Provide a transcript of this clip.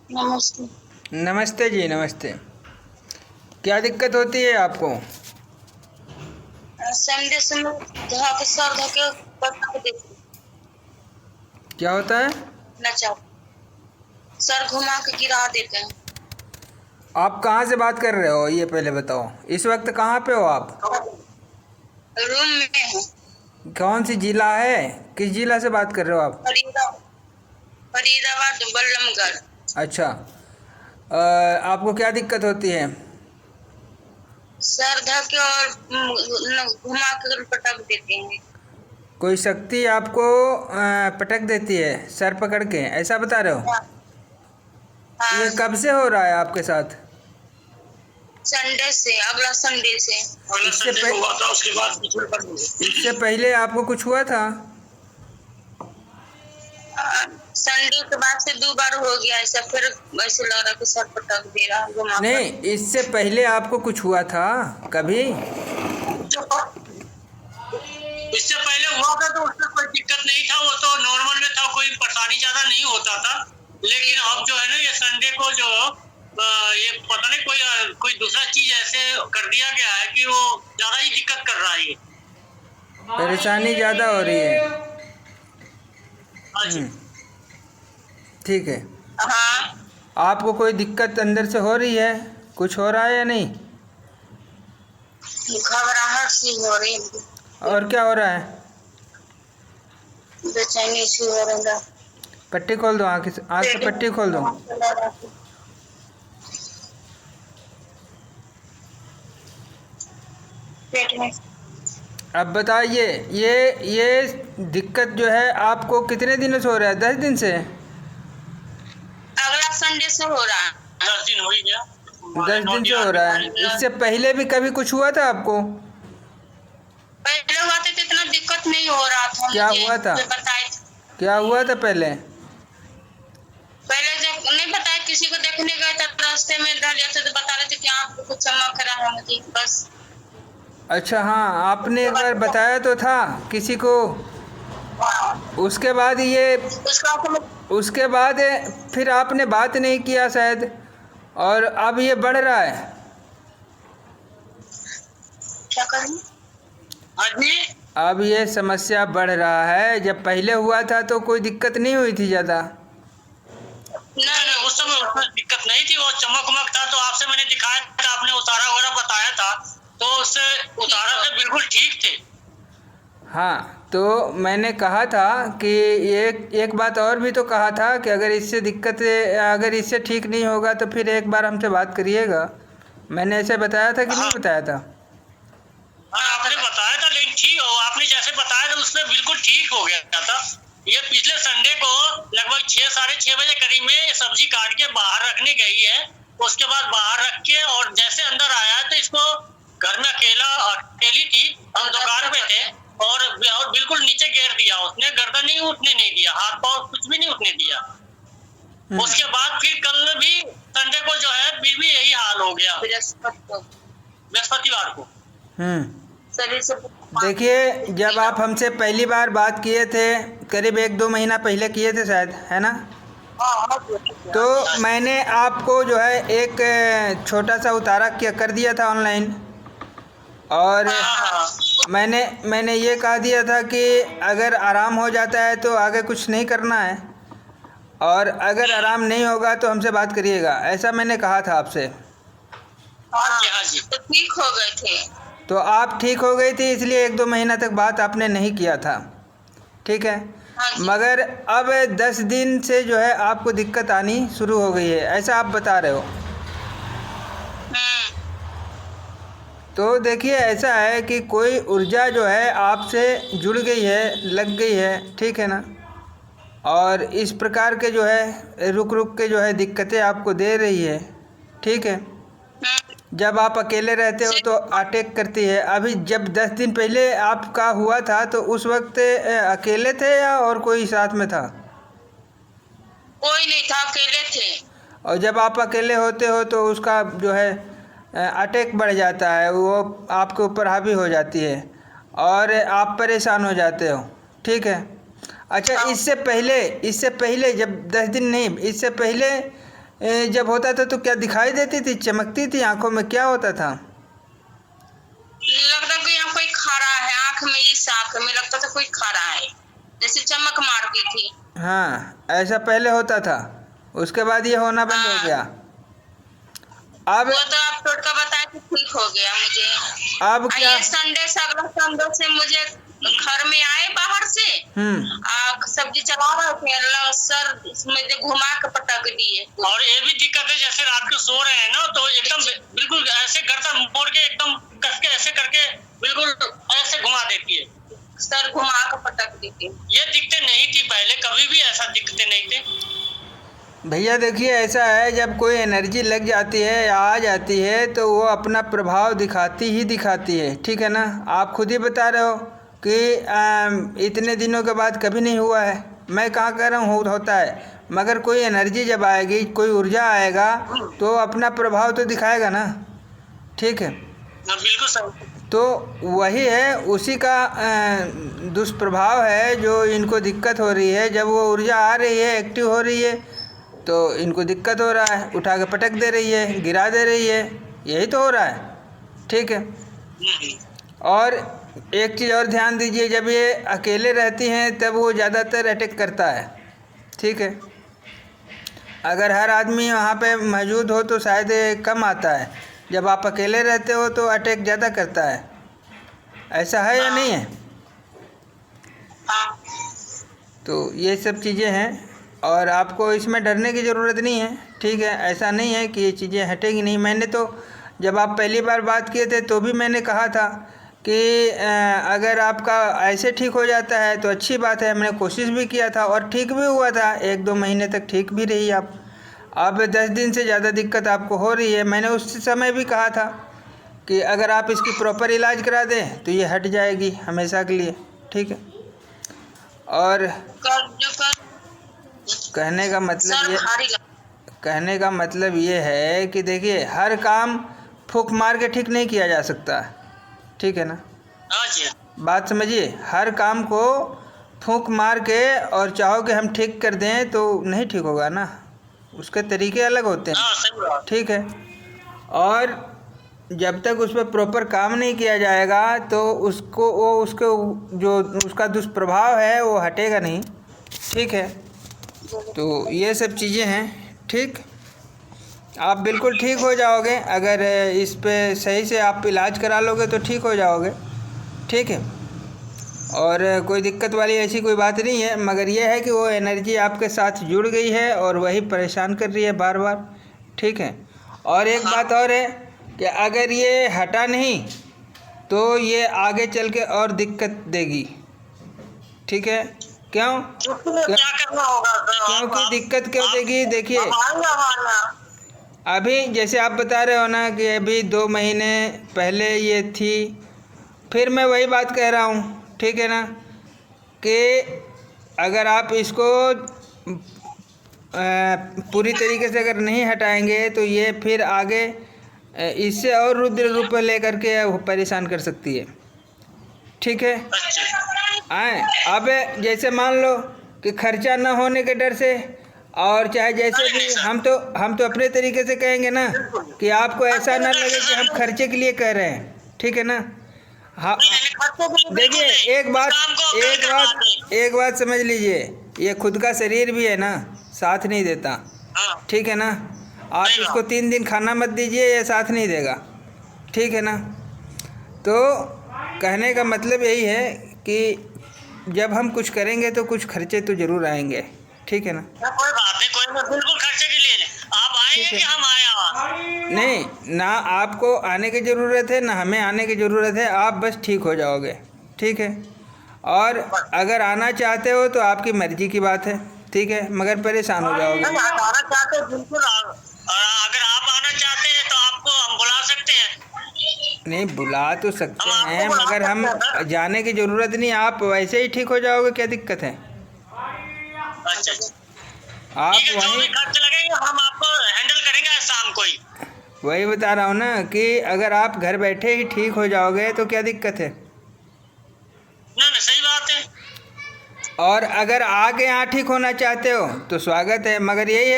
नमस्ते। नमस्ते जी, नमस्ते। क्या दिक्कत होती है आपको? संडे से मैं धक सर धके पटक देती क्या होता है? नचा सर घुमा के गिरा देते हैं। आप कहाँ से बात कर रहे हो ये पहले बताओ। इस वक्त कहाँ पे हो आप? रूम में हूँ। कौन सी जिला है? किस जिला से बात कर रहे हो आप? फरीदाबाद बल्लमगढ़। अच्छा। आपको क्या दिक्कत होती है? सर धके और घुमा के पटक देते हैं। कोई शक्ति आपको पटक देती है सर पकड़ के, ऐसा बता रहे हो? हाँ ये हाँ, कब से हो रहा है आपके साथ? संडे से, अगला संडे से। हुआ था, उसके बाद इससे पहले आपको कुछ हुआ था? संडे के बाद से 2 बार हो गया ऐसा, फिर ऐसे लग रहा कि सर पटक दे रहा घुमा कर। नहीं, इससे पहले आपको कुछ हुआ था कभी? इससे पहले हुआ था तो उसमें कोई दिक्कत नहीं था, वो तो नॉर्मल में था, कोई परेशानी ज्यादा नहीं होता था। लेकिन अब जो है ना, ये संडे को जो ये पता नहीं कोई दूसरा चीज ऐसे कर दिया गया है कि वो ज्यादा ही दिक्कत कर रहा है ये। परेशानी ज़्यादा हो रही है। हाँ जी। ठीक है। हाँ, आपको कोई दिक्कत अंदर से हो रही है? कुछ हो रहा है या नहीं? घबराहट सी हो रही है, और क्या हो रहा है? बेचैनी सी हो रही है। पट्टी खोल दो, आँख से पट्टी खोल दो। पेट में अब बताइए, ये दिक्कत जो है आपको कितने दिनों से हो रहा है? 10 दिन से? अगला संडे से हो रहा है। 10 दिन हो ही गया। 10 दिन से हो रहा है। इससे पहले भी कभी कुछ हुआ था आपको? पहले हुआ था तो इतना दिक्कत नहीं हो रहा था। क्या मुझे हुआ था? जो बताए थे। क्या हुआ था पहले? पहले जब नहीं बताया, किसी को देखने गए थे रास्ते में इधर जाते तो बता रहे थे कि आँख पे कुछ चमक रहा है मुझे, बस। अच्छा, हाँ, आपने एक बार बताया तो था किसी को। उसके बाद उसके बाद फिर आपने बात नहीं किया शायद, और अब ये बढ़ रहा है। क्या करें? हाँ जी। अब ये समस्या बढ़ रहा है। जब पहले हुआ था तो कोई दिक्कत नहीं हुई थी ज़्यादा? नहीं, उस समय उसमें दिक्कत नहीं थी, वो चमक उमक था तो आपसे मैंने दिखाया था, आपने उतारा वगैरह बताया था, तो उससे उतारा से बिल्कुल ठीक थे। हाँ, तो मैंने कहा था कि एक बात और भी तो कहा था कि अगर इससे ठीक नहीं होगा तो फिर एक बार हमसे बात करिएगा। मैंने ऐसे बताया था कि नहीं बताया था? हाँ, आपने बताया था, लेकिन ठीक हो, आपने जैसे बताया था उसमें बिल्कुल ठीक हो गया था। ये पिछले संडे को लगभग 6-6:30 बजे करीब में सब्जी काट के बाहर रखने गई है। उसके बाद बाहर रख के और जैसे अंदर आया तो इसको घर में अकेली थी, हम दुकान पे थे, और बिल्कुल नीचे गिर दिया उसने, गर्दन नहीं उठने नहीं दिया, हाथ पाँव कुछ भी नहीं उठने दिया। उसके बाद फिर कल भी संडे को जो है फिर भी यही हाल हो गया, बृहस्पतिवार को। शरीर से देखिए, जब आप हमसे पहली बार बात किए थे, करीब 1-2 महीना पहले किए थे शायद, है ना? तो मैंने आपको जो है एक छोटा सा उतारा कर दिया था ऑनलाइन, और मैंने ये कहा दिया था कि अगर आराम हो जाता है तो आगे कुछ नहीं करना है, और अगर आराम नहीं होगा तो हमसे बात करिएगा, ऐसा मैंने कहा था आपसे। हाँ जी, तो ठीक हो गए थे। तो आप ठीक हो गई थी, इसलिए 1-2 महीना तक बात आपने नहीं किया था, ठीक है? हाँ जी। मगर अब 10 दिन से जो है आपको दिक्कत आनी शुरू हो गई है, ऐसा आप बता रहे हो। तो देखिए, ऐसा है कि कोई ऊर्जा जो है आपसे जुड़ गई है, लग गई है, ठीक है ना? और इस प्रकार के जो है रुक रुक के जो है दिक्कतें आपको दे रही है, ठीक है? जब आप अकेले रहते हो तो अटैक करती है। अभी जब 10 दिन पहले आपका हुआ था तो उस वक्त अकेले थे या और कोई साथ में था? कोई नहीं था, अकेले थे। और जब आप अकेले होते हो तो उसका जो है अटैक बढ़ जाता है, वो आपके ऊपर हावी हो जाती है और आप परेशान हो जाते हो, ठीक है? अच्छा, इससे पहले जब 10 दिन नहीं, इससे पहले जब होता था तो क्या दिखाई देती थी, चमकती थी आंखों में, क्या होता था? लगता कि यहाँ कोई खड़ा है आंख में, इस आंख में लगता था कोई खड़ा है, जैसे चमक मारती थी। हाँ, ऐसा पहले होता था, उसके बाद ये होना बंद हो गया। अब वो तो आप टोटका बताया कि ठीक हो गया मुझे। अब क्या? ये संडे से, अगला संडे से मुझे घर में आए बाहर से, सब्जी चला रहे थे, सर मुझे घुमा के पटक दिए। और ये भी दिक्कत है, जैसे रात को सो रहे हैं ना, तो एकदम बिल्कुल ऐसे गर्दन मोड़ के एकदम कस के ऐसे करके बिल्कुल ऐसे घुमा देती है, सर घुमा के पटक देती। ये दिक्कतें नहीं थी पहले, कभी भी ऐसा दिक्कतें नहीं थी। भैया देखिए, ऐसा है, जब कोई एनर्जी लग जाती है या आ जाती है तो वो अपना प्रभाव दिखाती ही दिखाती है, ठीक है ना? आप खुद ही बता रहे हो कि इतने दिनों के बाद कभी नहीं हुआ है। मैं कहाँ कह रहा हूँ होता है, मगर कोई एनर्जी जब आएगी, कोई ऊर्जा आएगा तो अपना प्रभाव तो दिखाएगा ना, ठीक है? बिल्कुल सही। तो वही है, उसी का दुष्प्रभाव है जो इनको दिक्कत हो रही है। जब वो ऊर्जा आ रही है, एक्टिव हो रही है, तो इनको दिक्कत हो रहा है, उठा के पटक दे रही है, गिरा दे रही है, यही तो हो रहा है, ठीक है? और एक चीज़ और ध्यान दीजिए, जब ये अकेले रहती हैं तब वो ज़्यादातर अटैक करता है, ठीक है? अगर हर आदमी वहाँ पे मौजूद हो तो शायद कम आता है, जब आप अकेले रहते हो तो अटैक ज़्यादा करता है। ऐसा है या नहीं है? तो ये सब चीज़ें हैं और आपको इसमें डरने की ज़रूरत नहीं है, ठीक है? ऐसा नहीं है कि ये चीज़ें हटेगी नहीं। मैंने तो जब आप पहली बार बात किए थे तो भी मैंने कहा था कि अगर आपका ऐसे ठीक हो जाता है तो अच्छी बात है। मैंने कोशिश भी किया था और ठीक भी हुआ था, 1-2 महीने तक ठीक भी रही आप। अब 10 दिन से ज़्यादा दिक्कत आपको हो रही है। मैंने उस समय भी कहा था कि अगर आप इसकी प्रॉपर इलाज करा दें तो ये हट जाएगी हमेशा के लिए, ठीक है? और कहने का मतलब ये है कि देखिए, हर काम फूंक मार के ठीक नहीं किया जा सकता, ठीक है ना? बात समझिए, हर काम को फूंक मार के और चाहो कि हम ठीक कर दें तो नहीं ठीक होगा ना, उसके तरीके अलग होते हैं, ठीक है? और जब तक उस पर प्रॉपर काम नहीं किया जाएगा तो उसका दुष्प्रभाव है वो हटेगा नहीं, ठीक है? तो ये सब चीज़ें हैं, ठीक? आप बिल्कुल ठीक हो जाओगे अगर इस पे सही से आप इलाज करा लोगे तो ठीक हो जाओगे, ठीक है? और कोई दिक्कत वाली ऐसी कोई बात नहीं है, मगर ये है कि वो एनर्जी आपके साथ जुड़ गई है और वही परेशान कर रही है बार बार, ठीक है? और एक बात और है कि अगर ये हटा नहीं तो ये आगे चल के और दिक्कत देगी, ठीक है? क्यों? क्या करना होगा? क्योंकि दिक्कत क्यों देगी? देखिए, अभी जैसे आप बता रहे हो ना कि अभी 2 महीने पहले ये थी, फिर मैं वही बात कह रहा हूँ, ठीक है ना, कि अगर आप इसको पूरी तरीके से अगर नहीं हटाएंगे तो ये फिर आगे इससे और रुद्र रूप लेकर के परेशान कर सकती है, ठीक है? अब जैसे मान लो कि खर्चा ना होने के डर से, और चाहे जैसे भी हम तो अपने तरीके से कहेंगे ना कि आपको ऐसा ना लगे कि हम खर्चे के लिए कह रहे हैं, ठीक है ना? हाँ, देखिए, एक बात समझ लीजिए, ये खुद का शरीर भी है ना, साथ नहीं देता, ठीक है ना? आप इसको 3 दिन खाना मत दीजिए, ये साथ नहीं देगा, ठीक है ना? तो कहने का मतलब यही है कि जब हम कुछ करेंगे तो कुछ खर्चे तो ज़रूर आएंगे, ठीक है ना? कोई बात नहीं, बिल्कुल खर्चे के लिए आप आएंगे कि हम आए? नहीं, ना आपको आने की ज़रूरत है ना हमें आने की ज़रूरत है, आप बस ठीक हो जाओगे, ठीक है? और अगर आना चाहते हो तो आपकी मर्जी की बात है, ठीक है? मगर परेशान हो जाओगे। आना चाहते बिल्कुल, अगर आप आना चाहते हैं तो आपको हम बुला सकते हैं। नहीं, बुला तो सकते हैं मगर हम जाने की ज़रूरत नहीं, आप वैसे ही ठीक हो जाओगे, क्या दिक्कत है? अच्छा, आप जो भी खर्च लगेंगे हम आपको हैंडल करेंगे शाम को ही। वही बता रहा हूँ ना कि अगर आप घर बैठे ही ठीक हो जाओगे तो क्या दिक्कत है? ना सही बात है। और अगर आगे यहाँ ठीक होना चाहते हो तो स्वागत है, मगर यही है